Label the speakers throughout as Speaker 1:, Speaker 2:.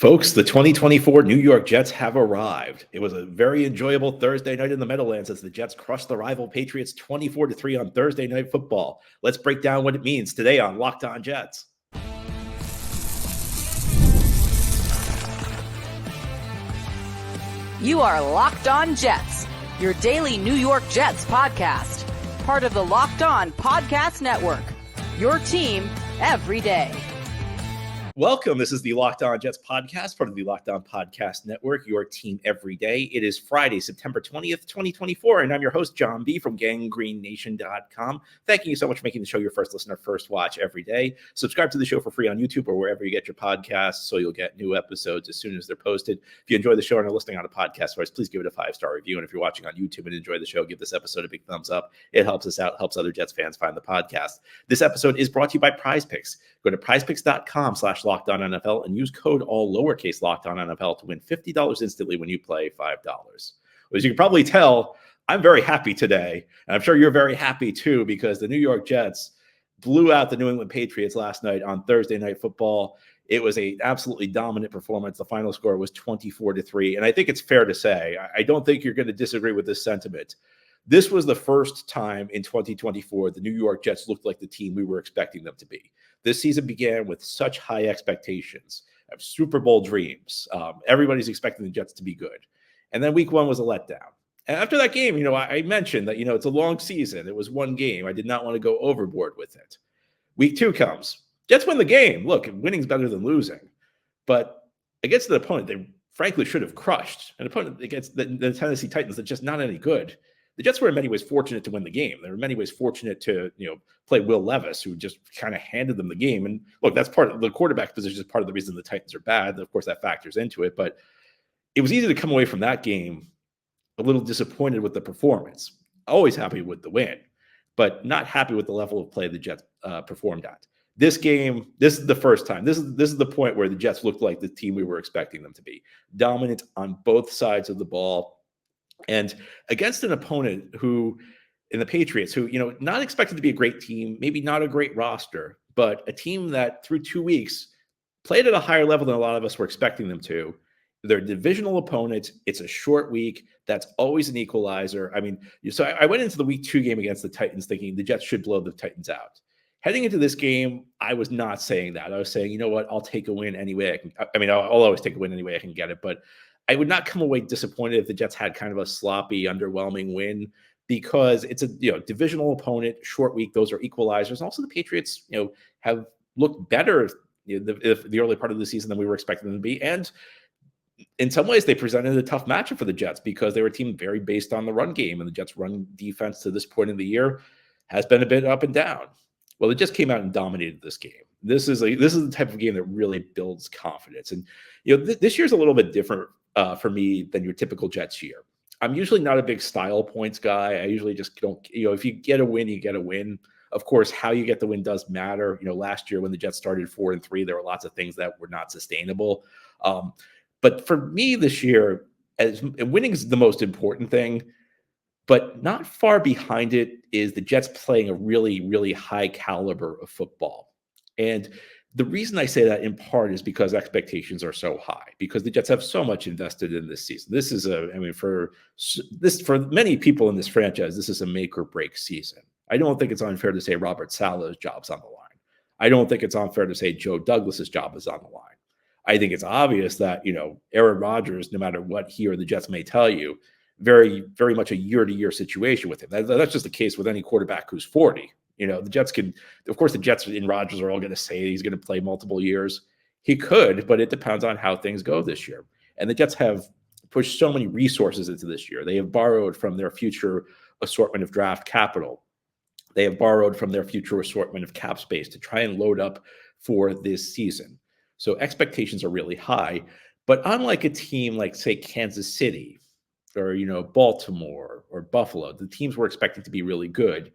Speaker 1: Folks, the 2024 New York Jets have arrived. It was a very enjoyable Thursday night in the Meadowlands as the Jets crushed the rival Patriots 24-3 on Thursday Night Football. Let's break down what it means today on Locked On Jets.
Speaker 2: You are Locked On Jets, your daily New York Jets podcast. Part of the Locked On Podcast Network, your team every day.
Speaker 1: Welcome. This is the Locked On Jets podcast, part of the Locked On Podcast Network, your team every day. It is Friday, September 20th, 2024, and I'm your host, John B. from GangGreenNation.com. Thank you so much for making the show your first listener, first watch every day. Subscribe to the show for free on YouTube or wherever you get your podcasts so you'll get new episodes as soon as they're posted. If you enjoy the show and are listening on a podcast source, please give it a 5-star review. And if you're watching on YouTube and enjoy the show, give this episode a big thumbs up. It helps us out, helps other Jets fans find the podcast. This episode is brought to you by PrizePicks. Go to PrizePicks.com/LockedOnNFL and use code all lowercase LockedOnNFL to win $50 instantly when you play $5. As you can probably tell, I'm very happy today, and I'm sure you're very happy too, because the New York Jets blew out the New England Patriots last night on Thursday Night Football. It was an absolutely dominant performance. The final score was 24-3, and I think it's fair to say, I don't think you're going to disagree with this sentiment. This was the first time in 2024 the New York Jets looked like the team we were expecting them to be. This season began with such high expectations of Super Bowl dreams. Everybody's expecting the Jets to be good. And then week one was a letdown. And after that game, I mentioned that, it's a long season. It was one game. I did not want to go overboard with it. Week two comes. Jets win the game. Look, winning's better than losing. But against an opponent they frankly should have crushed, an opponent against the Tennessee Titans that's just not any good. The Jets were in many ways fortunate to win the game. They were in many ways fortunate to, play Will Levis, who just kind of handed them the game. And look, that's part of the quarterback position is part of the reason the Titans are bad. Of course, that factors into it. But it was easy to come away from that game a little disappointed with the performance. Always happy with the win, but not happy with the level of play the Jets performed at. This game, this is the first time. This is the point where the Jets looked like the team we were expecting them to be. Dominant on both sides of the ball. And against an opponent who, in the Patriots, who, not expected to be a great team, maybe not a great roster, but a team that through 2 weeks played at a higher level than a lot of us were expecting them to. They're a divisional opponent. It's a short week. That's always an equalizer. So I went into the week 2 game against the Titans thinking the Jets should blow the Titans out. Heading into this game, I was not saying that. I was saying, you know what, I'll take a win any way I can. I'll always take a win any way I can get it, but I would not come away disappointed if the Jets had kind of a sloppy, underwhelming win, because it's a divisional opponent, short week. Those are equalizers. And also the Patriots, have looked better the early part of the season than we were expecting them to be. And in some ways, they presented a tough matchup for the Jets because they were a team very based on the run game, and the Jets' run defense to this point in the year has been a bit up and down. Well, it just came out and dominated this game. This is the type of game that really builds confidence. And this year's a little bit different for me than your typical Jets year. I'm usually not a big style points guy. I usually just don't, if you get a win, you get a win. Of course, how you get the win does matter. Last year when the Jets started 4-3, there were lots of things that were not sustainable. But for me this year, winning is the most important thing, but not far behind it is the Jets playing a really, really high caliber of football. And the reason I say that in part is because expectations are so high, because the Jets have so much invested in this season. This is for many people in this franchise, this is a make or break season. I don't think it's unfair to say Robert Saleh's job's on the line. I don't think it's unfair to say Joe Douglas's job is on the line. I think it's obvious that, Aaron Rodgers, no matter what he or the Jets may tell you, very, very much a year-to-year situation with him. That's just the case with any quarterback who's 40. The Jets of course, the Jets in Rodgers are all going to say he's going to play multiple years. He could, but it depends on how things go this year. And the Jets have pushed so many resources into this year. They have borrowed from their future assortment of draft capital. They have borrowed from their future assortment of cap space to try and load up for this season. So expectations are really high. But unlike a team like, say, Kansas City or, Baltimore or Buffalo, the teams we're expecting to be really good.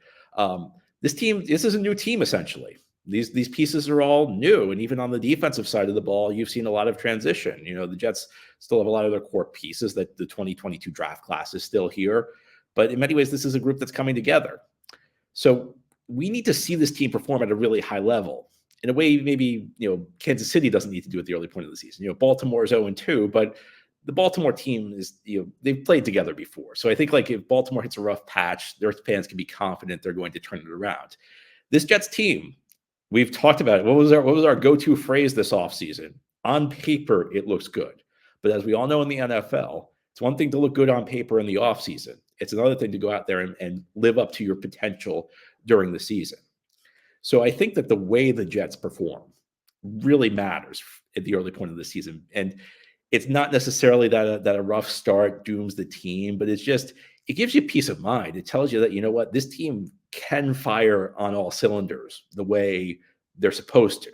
Speaker 1: This is a new team, essentially. These pieces are all new. And even on the defensive side of the ball, you've seen a lot of transition. The Jets still have a lot of their core pieces that the 2022 draft class is still here. But in many ways, this is a group that's coming together. So we need to see this team perform at a really high level. in a way, maybe, Kansas City doesn't need to do at the early point of the season. Baltimore is 0-2, but the Baltimore team is, they've played together before. So I think like if Baltimore hits a rough patch, their fans can be confident they're going to turn it around. This Jets team, we've talked about it. What was our go-to phrase this offseason? On paper, it looks good. But as we all know in the NFL, it's one thing to look good on paper in the offseason. It's another thing to go out there and live up to your potential during the season. So I think that the way the Jets perform really matters at the early point of the season. And it's not necessarily that a rough start dooms the team, but it gives you peace of mind. It tells you that, you know what, this team can fire on all cylinders the way they're supposed to.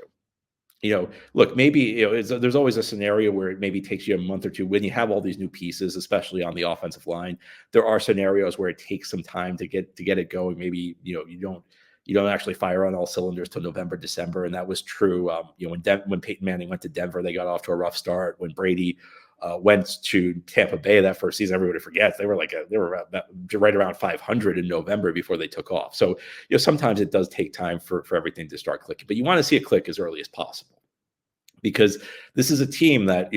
Speaker 1: Look, maybe there's always a scenario where it maybe takes you a month or two when you have all these new pieces, especially on the offensive line. There are scenarios where it takes some time to get it going. Maybe you don't actually fire on all cylinders till November, December, and that was true. When Peyton Manning went to Denver, they got off to a rough start. When Brady went to Tampa Bay that first season, everybody forgets they were right around 500 in November before they took off. So sometimes it does take time for everything to start clicking, but you want to see it click as early as possible, because this is a team that,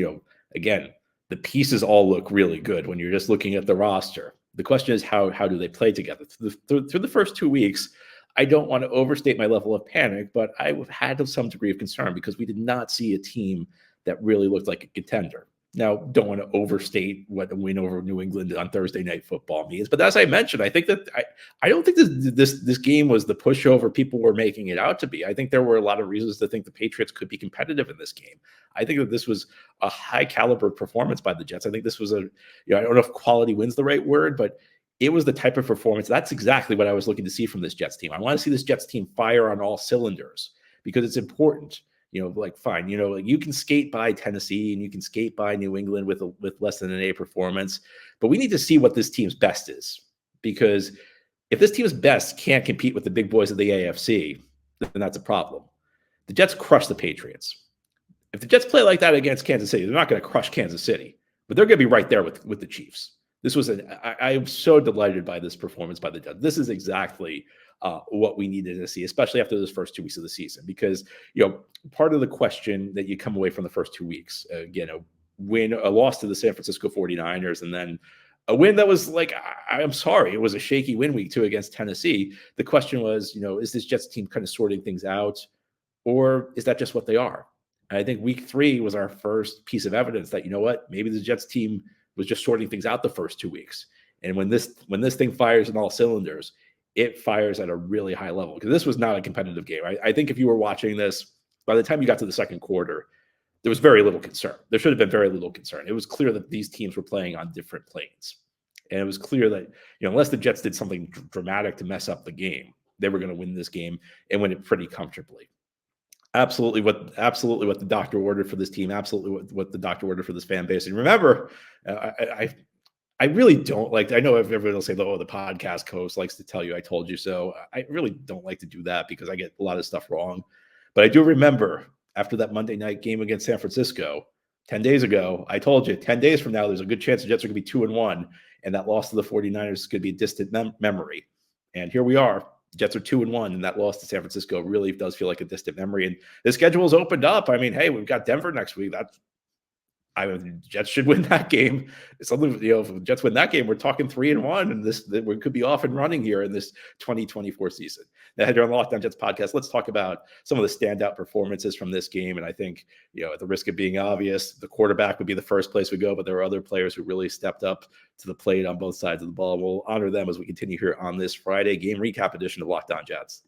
Speaker 1: again, the pieces all look really good when you're just looking at the roster. The question is how do they play together through the first 2 weeks? I don't want to overstate my level of panic, but I had some degree of concern because we did not see a team that really looked like a contender. Now, don't want to overstate what a win over New England on Thursday Night Football means, but as I mentioned, I think that I don't think this game was the pushover people were making it out to be. I think there were a lot of reasons to think the Patriots could be competitive in this game. I think that this was a high caliber performance by the Jets. I think this was I don't know if quality wins the right word, but it was the type of performance. That's exactly what I was looking to see from this Jets team. I want to see this Jets team fire on all cylinders because it's important. Fine, you can skate by Tennessee and you can skate by New England with less than an A performance, but we need to see what this team's best is, because if this team's best can't compete with the big boys of the AFC, then that's a problem. The Jets crushed the Patriots. If the Jets play like that against Kansas City, they're not going to crush Kansas City, but they're going to be right there with the Chiefs. This was I am so delighted by this performance by the Jets. This is exactly what we needed to see, especially after those first 2 weeks of the season, because, part of the question that you come away from the first 2 weeks, a loss to the San Francisco 49ers, and then a win that was I'm sorry, it was a shaky win week 2 against Tennessee. The question was, is this Jets team kind of sorting things out, or is that just what they are? And I think week 3 was our first piece of evidence that, maybe the Jets team was just sorting things out the first 2 weeks. And when this thing fires in all cylinders, it fires at a really high level, because this was not a competitive game. I think if you were watching this, by the time you got to the second quarter, there was very little concern. There should have been very little concern. It was clear that these teams were playing on different planes. And it was clear that, unless the Jets did something dramatic to mess up the game, they were going to win this game and win it pretty comfortably. Absolutely what the doctor ordered for this team. Absolutely what the doctor ordered for this fan base. And remember, I really don't like, I know everyone will say, the podcast host likes to tell you, I told you so. I really don't like to do that because I get a lot of stuff wrong. But I do remember after that Monday night game against San Francisco 10 days ago, I told you 10 days from now, there's a good chance the Jets are going to be 2-1. And that loss to the 49ers is going to be a distant memory. And here we are. Jets are 2-1, and that loss to San Francisco really does feel like a distant memory. And the schedule is opened up. I mean, hey, we've got Denver next week. Jets should win that game. If the Jets win that game, we're talking 3-1, and we could be off and running here in this 2024 season. Now, here on the Locked On Jets podcast, let's talk about some of the standout performances from this game. And I think, at the risk of being obvious, the quarterback would be the first place we go, but there are other players who really stepped up to the plate on both sides of the ball. We'll honor them as we continue here on this Friday game recap edition of Locked On Jets.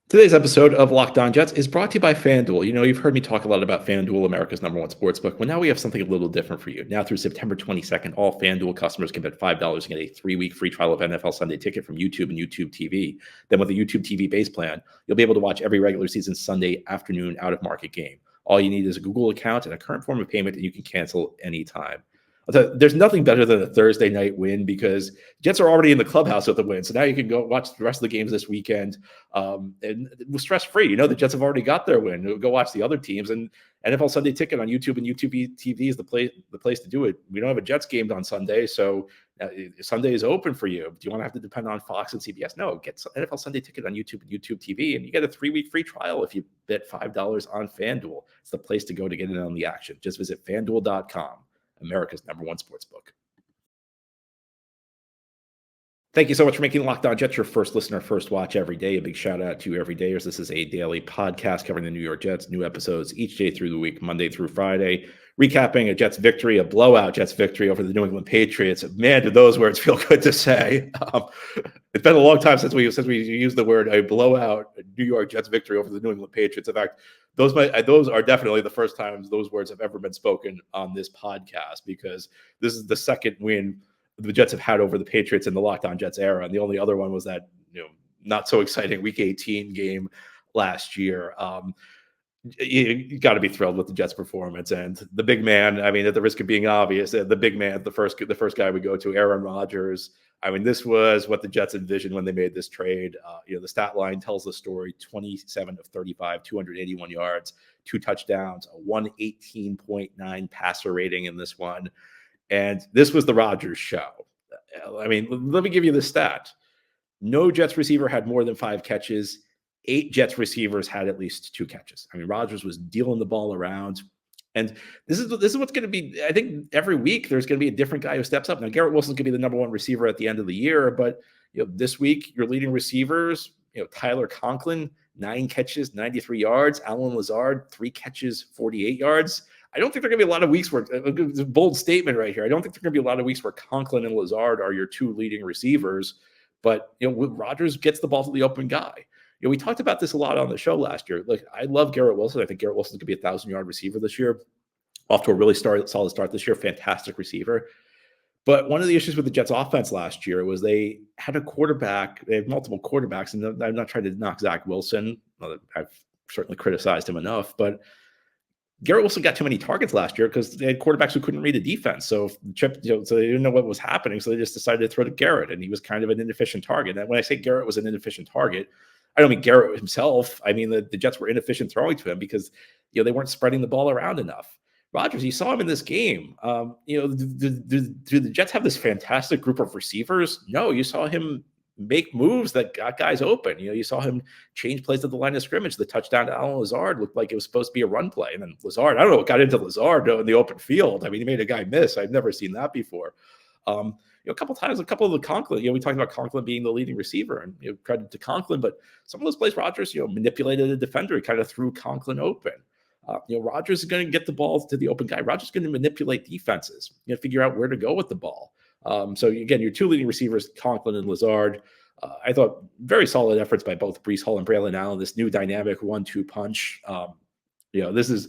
Speaker 1: Today's episode of Locked On Jets is brought to you by FanDuel. You've heard me talk a lot about FanDuel, America's #1 sportsbook. Well, now we have something a little different for you. Now through September 22nd, all FanDuel customers can bet $5 and get a 3-week free trial of NFL Sunday Ticket from YouTube and YouTube TV. Then with a YouTube TV base plan, you'll be able to watch every regular season Sunday afternoon out-of-market game. All you need is a Google account and a current form of payment, and you can cancel anytime. There's nothing better than a Thursday night win because Jets are already in the clubhouse with the win. So now you can go watch the rest of the games this weekend and stress free. The Jets have already got their win. Go watch the other teams, and NFL Sunday Ticket on YouTube and YouTube TV is the place to do it. We don't have a Jets game on Sunday, so Sunday is open for you. Do you want to have to depend on Fox and CBS? No, get NFL Sunday Ticket on YouTube and YouTube TV, and you get a 3-week free trial if you bet $5 on FanDuel. It's the place to go to get in on the action. Just visit FanDuel.com. America's #1 sportsbook. Thank you so much for making Locked On Jets your first listener, first watch every day. A big shout out to everydayers. This is a daily podcast covering the New York Jets. New episodes each day through the week, Monday through Friday, recapping a Jets victory, a blowout Jets victory over the New England Patriots. Man, do those words feel good to say. It's been a long time since we used the word a blowout New York Jets victory over the New England Patriots. In fact, those are definitely the first times those words have ever been spoken on this podcast, because this is the second win the Jets have had over the Patriots in the Locked On Jets era. And the only other one was that, not so exciting Week 18 game last year. You got to be thrilled with the Jets' performance, and the big man. I mean, at the risk of being obvious, the big man, the first guy we go to, Aaron Rodgers. I mean, this was what the Jets envisioned when they made this trade. The stat line tells the story: 27 of 35, 281 yards, 2 touchdowns, a 118.9 passer rating in this one. And this was the Rodgers show. I mean, let me give you the stat. No Jets receiver had more than 5 catches. 8 Jets receivers had at least 2 catches. I mean, Rodgers was dealing the ball around. And this is what's going to be, I think every week there's going to be a different guy who steps up. Now, Garrett Wilson's going to be the #1 receiver at the end of the year, but this week your leading receivers, Tyler Conklin, 9 catches, 93 yards. Allen Lazard, 3 catches, 48 yards. I don't think there are going to be a lot of weeks where, it's a bold statement right here, I don't think there are going to be a lot of weeks where Conklin and Lazard are your 2 leading receivers. But, Rodgers gets the ball to the open guy. We talked about this a lot on the show last year. Look, I love Garrett Wilson. I think Garrett Wilson's going to be a 1,000-yard receiver this year. Off to a really solid start this year. Fantastic receiver. But one of the issues with the Jets offense last year was they had a quarterback. They had multiple quarterbacks, and I'm not trying to knock Zach Wilson. I've certainly criticized him enough, but Garrett Wilson got too many targets last year because they had quarterbacks who couldn't read a defense. So so they didn't know what was happening. So they just decided to throw to Garrett, and he was kind of an inefficient target. And when I say Garrett was an inefficient target, I don't mean Garrett himself. I mean the Jets were inefficient throwing to him because they weren't spreading the ball around enough. Rodgers, you saw him in this game. Do the Jets have this fantastic group of receivers? No, you saw him make moves that got guys open. You saw him change plays at the line of scrimmage. The touchdown to Allen Lazard looked like it was supposed to be a run play. And then Lazard, I don't know what got into Lazard in the open field. I mean, he made a guy miss. I've never seen that before. A couple of the Conklin, we talked about Conklin being the leading receiver, and credit to Conklin, but some of those plays Rodgers, manipulated a defender. He kind of threw Conklin open. Rodgers is going to get the ball to the open guy. Rodgers is going to manipulate defenses. Figure out where to go with the ball. So again, your 2 leading receivers, Conklin and Lazard. I thought very solid efforts by both Breece Hall and Braylon Allen. This new dynamic 1-2 punch. This is,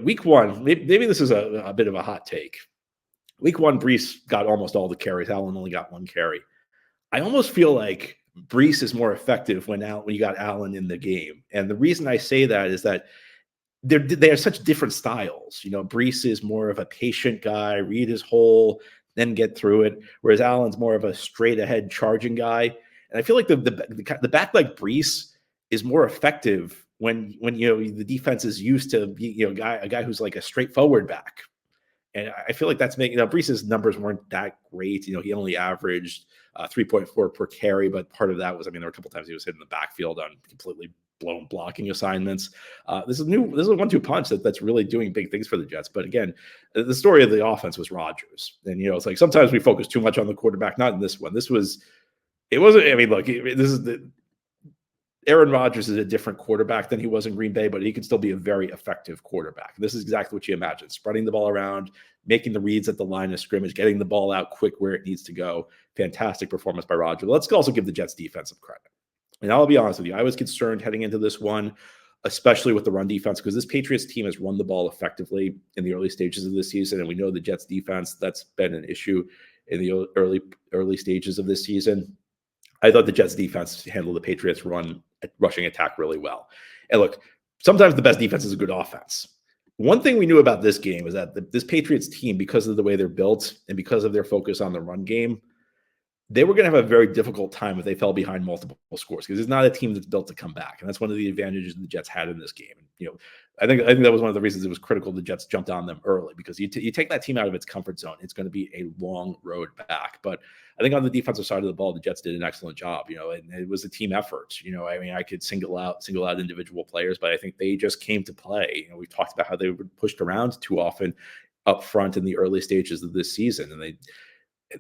Speaker 1: week 1. Maybe this is a bit of a hot take. Week 1, Breece got almost all the carries. Allen only got 1 carry. I almost feel like Breece is more effective when you got Allen in the game, and the reason I say that is that they are such different styles. Breece is more of a patient guy, read his hole, then get through it, whereas Allen's more of a straight ahead charging guy. And I feel like the back like Breece is more effective when the defense is used to be a guy who's like a straightforward back. And I feel like that's making Breece's numbers weren't that great. He only averaged 3.4 per carry, but part of that was, there were a couple times he was hitting the backfield on completely blown blocking assignments. This is a 1-2 punch that's really doing big things for the Jets. But again, the story of the offense was Rodgers, and it's like sometimes we focus too much on the quarterback. Not in this one. This was Aaron Rodgers is a different quarterback than he was in Green Bay, but he can still be a very effective quarterback. This is exactly what you imagine: spreading the ball around, making the reads at the line of scrimmage, getting the ball out quick where it needs to go. Fantastic performance by Rodgers. Let's also give the Jets defense some credit. And I'll be honest with you, I was concerned heading into this one, especially with the run defense, because this Patriots team has run the ball effectively in the early stages of this season. And we know the Jets defense, that's been an issue in the early stages of this season. I thought the Jets defense handled the Patriots rushing attack really well. And look, sometimes the best defense is a good offense. One thing we knew about this game is that this Patriots team, because of the way they're built and because of their focus on the run game, they were going to have a very difficult time if they fell behind multiple scores, because it's not a team that's built to come back, and that's one of the advantages the Jets had in this game. I think that was one of the reasons it was critical the Jets jumped on them early, because you take that team out of its comfort zone, it's going to be a long road back. But I think on the defensive side of the ball, the Jets did an excellent job. And it was a team effort. I could single out individual players, but I think they just came to play. We've talked about how they were pushed around too often up front in the early stages of this season, and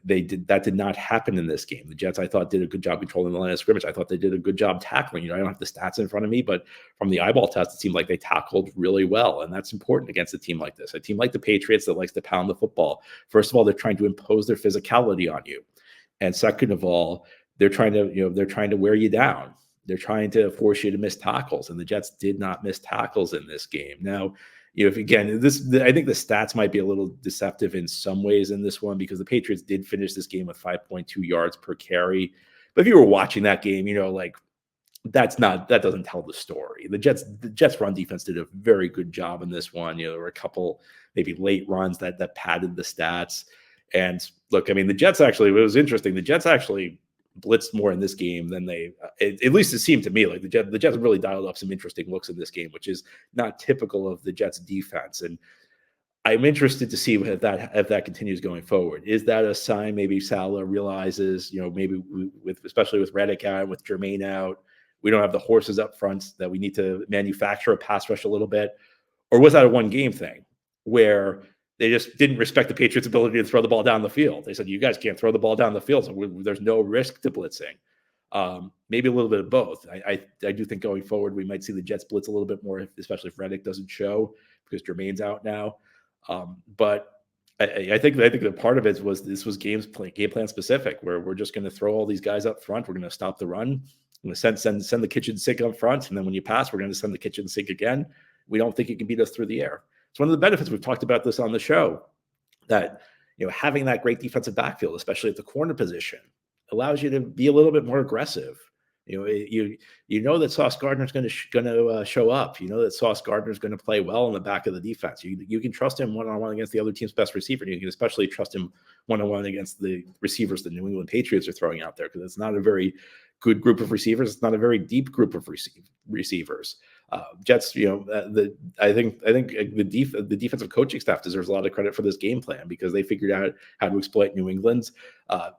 Speaker 1: that did not happen in this game. The Jets, I thought, did a good job controlling the line of scrimmage. I thought they did a good job tackling. I don't have the stats in front of me, but from the eyeball test, it seemed like they tackled really well. And that's important against a team like this, a team like the Patriots that likes to pound the football. First of all, they're trying to impose their physicality on you. And second of all, they're trying to wear you down. They're trying to force you to miss tackles. And the Jets did not miss tackles in this game. Now, I think the stats might be a little deceptive in some ways in this one, because the Patriots did finish this game with 5.2 yards per carry. But if you were watching that game, that doesn't tell the story. The Jets run defense did a very good job in this one. There were a couple maybe late runs that padded the stats. And look, the Jets actually, it was interesting. The Jets actually blitzed more in this game than at least it seemed to me like the Jets really dialed up some interesting looks in this game, which is not typical of the Jets defense. And I'm interested to see if that continues going forward. Is that a sign maybe Saleh realizes, maybe especially with Reddick out, with Jermaine out, we don't have the horses up front, that we need to manufacture a pass rush a little bit? Or was that a one game thing where they just didn't respect the Patriots' ability to throw the ball down the field? They said, you guys can't throw the ball down the field, so there's no risk to blitzing. Maybe a little bit of both. I do think going forward, we might see the Jets blitz a little bit more, especially if Reddick doesn't show, because Jermaine's out now. But I think that part of it was this was game plan specific, where we're just going to throw all these guys up front. We're going to stop the run. We're going to send the kitchen sink up front, and then when you pass, we're going to send the kitchen sink again. We don't think you can beat us through the air. It's one of the benefits. We've talked about this on the show, that having that great defensive backfield, especially at the corner position, allows you to be a little bit more aggressive. You know that Sauce Gardner is going to show up. You know that Sauce Gardner is going to play well in the back of the defense. You can trust him one-on-one against the other team's best receiver. And you can especially trust him one-on-one against the receivers the New England Patriots are throwing out there, because it's not a very good group of receivers. It's not a very deep group of receivers. Jets, I think the defensive coaching staff deserves a lot of credit for this game plan, because they figured out how to exploit New England's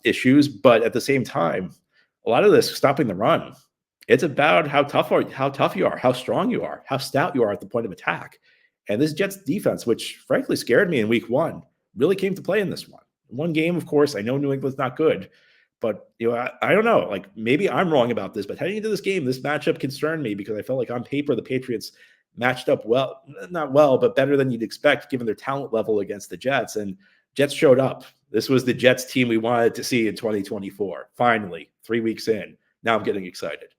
Speaker 1: issues. But at the same time, a lot of this stopping the run, it's about how tough you are, how strong you are, how stout you are at the point of attack. And this Jets defense, which frankly scared me in week one, really came to play in this one. One game, of course, I know New England's not good, but I don't know. Like, maybe I'm wrong about this, but heading into this game, this matchup concerned me, because I felt like on paper the Patriots matched up well, not well, but better than you'd expect given their talent level against the Jets. And Jets showed up. This was the Jets team we wanted to see in 2024. Finally, 3 weeks in. Now I'm getting excited.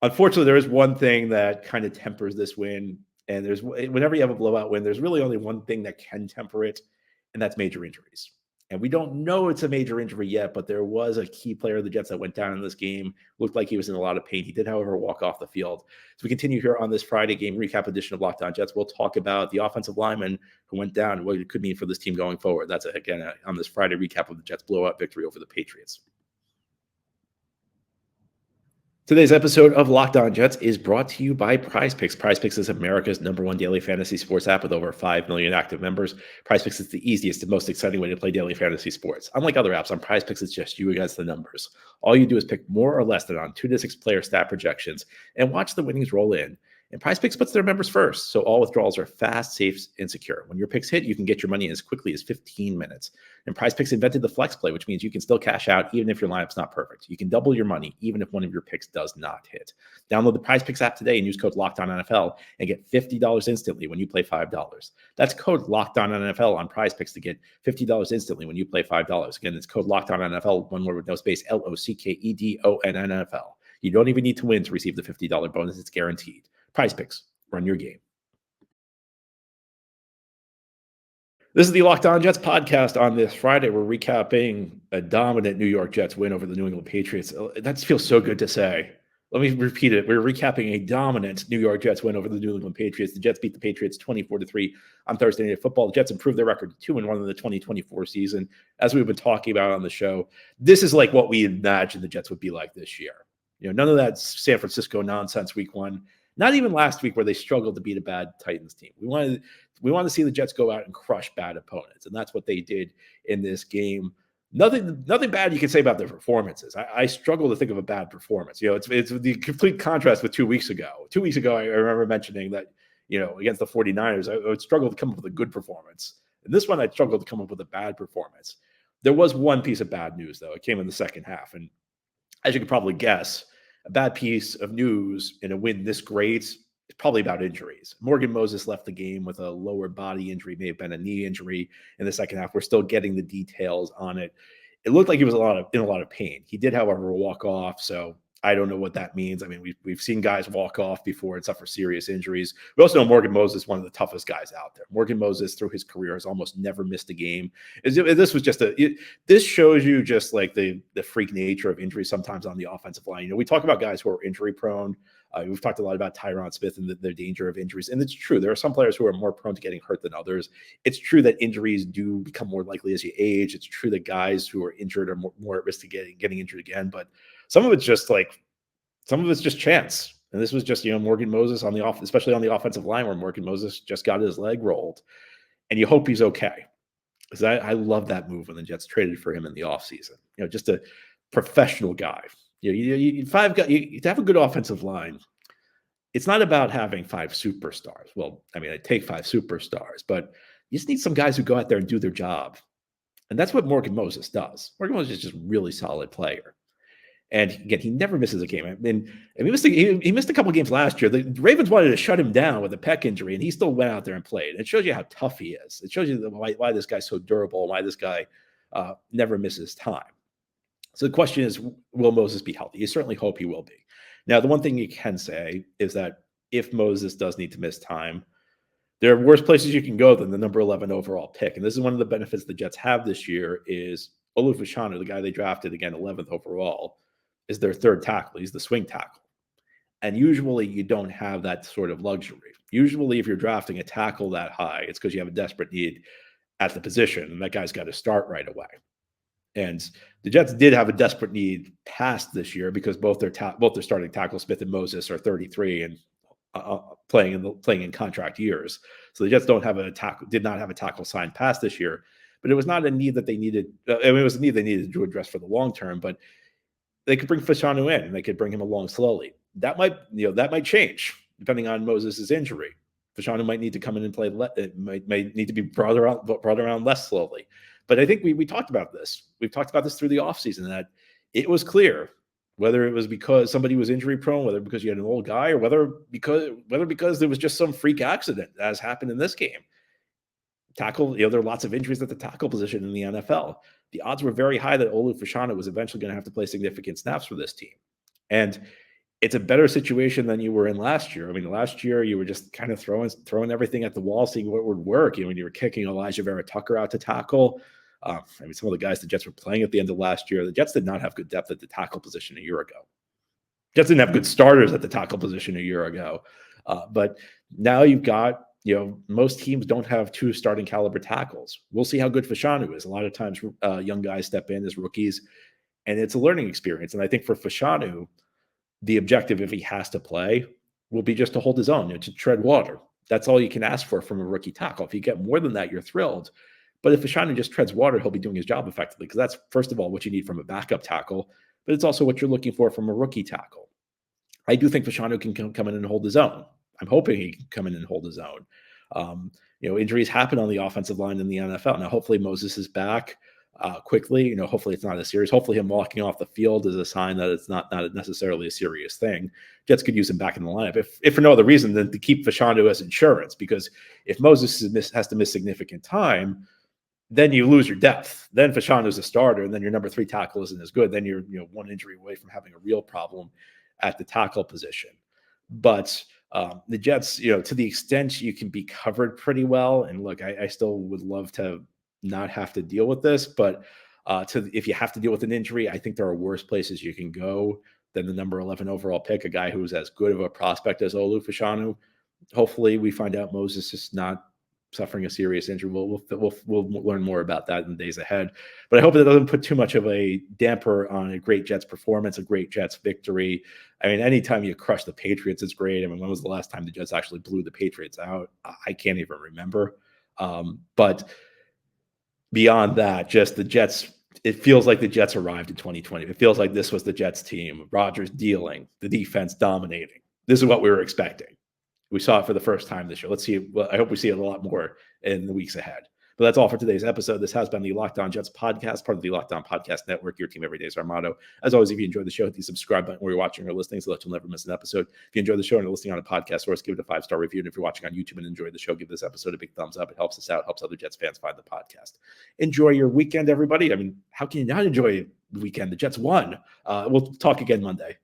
Speaker 1: Unfortunately, there is one thing that kind of tempers this win. And whenever you have a blowout win, there's really only one thing that can temper it, and that's major injuries. And we don't know it's a major injury yet, but there was a key player of the Jets that went down in this game. Looked like he was in a lot of pain. He did, however, walk off the field. So we continue here on this Friday game recap edition of Locked On Jets. We'll talk about the offensive lineman who went down and what it could mean for this team going forward. That's, again, on this Friday recap of the Jets' blowout victory over the Patriots. Today's episode of Locked On Jets is brought to you by PrizePicks. PrizePicks is America's #1 daily fantasy sports app with over 5 million active members. PrizePicks is the easiest and most exciting way to play daily fantasy sports. Unlike other apps, on PrizePicks, it's just you against the numbers. All you do is pick more or less than on 2 to 6 player stat projections and watch the winnings roll in. And PrizePicks puts their members first, so all withdrawals are fast, safe, and secure. When your picks hit, you can get your money in as quickly as 15 minutes. And PrizePicks invented the flex play, which means you can still cash out even if your lineup's not perfect. You can double your money even if one of your picks does not hit. Download the PrizePicks app today and use code LOCKEDONNFL and get $50 instantly when you play $5. That's code LOCKEDONNFL on PrizePicks to get $50 instantly when you play $5. Again, it's code LOCKEDONNFL, one word with no space, LOCKEDONNFL. You don't even need to win to receive the $50 bonus. It's guaranteed. PrizePicks, run your game. This is the Locked On Jets podcast. On this Friday, we're recapping a dominant New York Jets win over the New England Patriots. That feels so good to say. Let me repeat it. We're recapping a dominant New York Jets win over the New England Patriots. The Jets beat the Patriots 24-3 on Thursday Night Football. The Jets improved their record to 2-1 in the 2024 season. As we've been talking about on the show, this is like what we imagined the Jets would be like this year. None of that San Francisco nonsense week one. Not even last week where they struggled to beat a bad Titans team. We wanted to see the Jets go out and crush bad opponents, and that's what they did in this game. Nothing bad you can say about their performances. I struggle to think of a bad performance. It's the complete contrast with 2 weeks ago. 2 weeks ago, I remember mentioning that, against the 49ers, I would struggle to come up with a good performance. And this one, I struggled to come up with a bad performance. There was one piece of bad news, though. It came in the second half. And as you could probably guess, a bad piece of news in a win this great is probably about injuries. Morgan Moses left the game with a lower body injury, may have been a knee injury in the second half. We're still getting the details on it. It looked like he was in a lot of pain. He did, however, walk off, so I don't know what that means. I mean, we've seen guys walk off before and suffer serious injuries. We also know Morgan Moses is one of the toughest guys out there. Morgan Moses, through his career, has almost never missed a game. This shows you just like the freak nature of injury sometimes on the offensive line. We talk about guys who are injury prone. We've talked a lot about Tyron Smith and the danger of injuries. And it's true. There are some players who are more prone to getting hurt than others. It's true that injuries do become more likely as you age. It's true that guys who are injured are more at risk to getting injured again. But some of it's just chance. And this was just, Morgan Moses especially on the offensive line, where Morgan Moses just got his leg rolled. And you hope he's okay. Because I love that move when the Jets traded for him in the offseason. Just a professional guy. You have a good offensive line. It's not about having 5 superstars. Well, I mean, I take 5 superstars, but you just need some guys who go out there and do their job. And that's what Morgan Moses does. Morgan Moses is just a really solid player. And again, he never misses a game. I mean, he missed a couple of games last year. The Ravens wanted to shut him down with a pec injury, and he still went out there and played. It shows you how tough he is. It shows you why this guy's so durable, why this guy never misses time. So the question is, will Moses be healthy? You certainly hope he will be. Now, the one thing you can say is that if Moses does need to miss time, there are worse places you can go than the number 11 overall pick. And this is one of the benefits the Jets have this year is Olu Fashanu, the guy they drafted, again, 11th overall, is their third tackle. He's the swing tackle. And usually you don't have that sort of luxury. Usually if you're drafting a tackle that high, it's because you have a desperate need at the position, and that guy's got to start right away. And the Jets did have a desperate need past this year because both their starting tackle, Smith and Moses, are 33 and playing in contract years. So the Jets did not have a tackle signed past this year. But it was not a need that they needed. It was a need they needed to address for the long term. But they could bring Fashanu in, and they could bring him along slowly. That might change depending on Moses' injury. Fashanu might need to come in and play. It might need to be brought around less slowly. But I think we talked about this. We've talked about this through the offseason, that it was clear, whether it was because somebody was injury prone, whether because you had an old guy, or whether because there was just some freak accident, as happened in this game. Tackle, there are lots of injuries at the tackle position in the NFL. The odds were very high that Olu Fashanu was eventually going to have to play significant snaps for this team. And it's a better situation than you were in last year. I mean, last year you were just kind of throwing everything at the wall, seeing what would work. When you were kicking Elijah Vera Tucker out to tackle. Some of the guys the Jets were playing at the end of last year, the Jets did not have good depth at the tackle position a year ago. Jets didn't have good starters at the tackle position a year ago. But now you've got, most teams don't have 2 starting caliber tackles. We'll see how good Fashanu is. A lot of times young guys step in as rookies, and it's a learning experience. And I think for Fashanu, the objective, if he has to play, will be just to hold his own, to tread water. That's all you can ask for from a rookie tackle. If you get more than that, you're thrilled. But if Fashanu just treads water, he'll be doing his job effectively, because that's, first of all, what you need from a backup tackle, but it's also what you're looking for from a rookie tackle. I do think Fashanu can come in and hold his own. I'm hoping he can come in and hold his own. Injuries happen on the offensive line in the NFL. Now, hopefully Moses is back quickly. Hopefully it's not as serious. Hopefully him walking off the field is a sign that it's not necessarily a serious thing. Jets could use him back in the lineup, if for no other reason than to keep Fashanu as insurance, because if Moses has to miss significant time, then you lose your depth. Then Fashanu is a starter, and then your number 3 tackle isn't as good. Then you're one injury away from having a real problem at the tackle position. But the Jets, to the extent you can be covered pretty well, and look, I still would love to not have to deal with this, but if you have to deal with an injury, I think there are worse places you can go than the number 11 overall pick, a guy who's as good of a prospect as Olu Fashanu. Hopefully we find out Moses is not suffering a serious injury. We'll learn more about that in the days ahead. But I hope it doesn't put too much of a damper on a great Jets performance, a great Jets victory. I mean, anytime you crush the Patriots, it's great. I mean, when was the last time the Jets actually blew the Patriots out? I can't even remember. But beyond that, just the Jets, it feels like the Jets arrived in 2020. It feels like this was the Jets team. Rodgers dealing, the defense dominating. This is what we were expecting. We saw it for the first time this year. Let's see. Well, I hope we see it a lot more in the weeks ahead. But that's all for today's episode. This has been the Locked On Jets podcast, part of the Locked On Podcast Network. Your team every day is our motto. As always, if you enjoyed the show, hit the subscribe button where you're watching or listening so that you'll never miss an episode. If you enjoyed the show and you're listening on a podcast source, give it a 5-star review. And if you're watching on YouTube and enjoyed the show, give this episode a big thumbs up. It helps us out, helps other Jets fans find the podcast. Enjoy your weekend, everybody. I mean, how can you not enjoy the weekend? The Jets won. We'll talk again Monday.